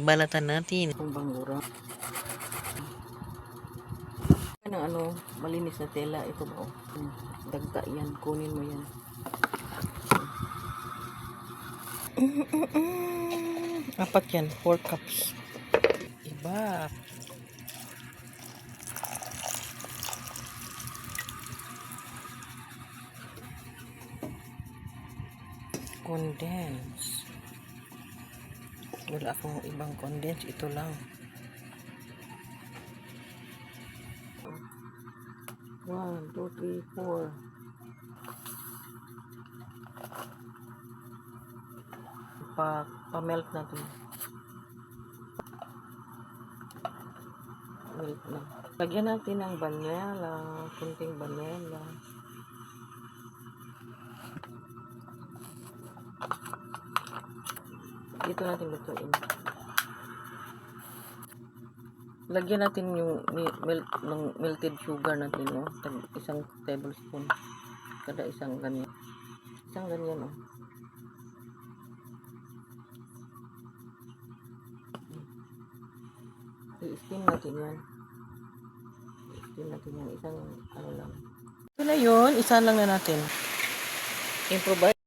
Balatan natin. Kung bangura. Ano, malinis na tela. Ito ba? Dagta yan. Kunin mo yan. Apat yan. 4 cups. Iba. Condense. Wala akong ibang condense. Ito lang. 1, 2, 3, 4. Pa-melt natin. Melt na. Lagyan natin ng vanilla. Kunting vanilla. Dito natin lutuin. Lagyan natin yung melted sugar natin, no? Isang tablespoon. Kada isang ganyan. Isang ganyan, no? I-steam natin yan. I-steam natin yan. Isang, ano lang. Ito na yun. Isa lang na natin. Improvise.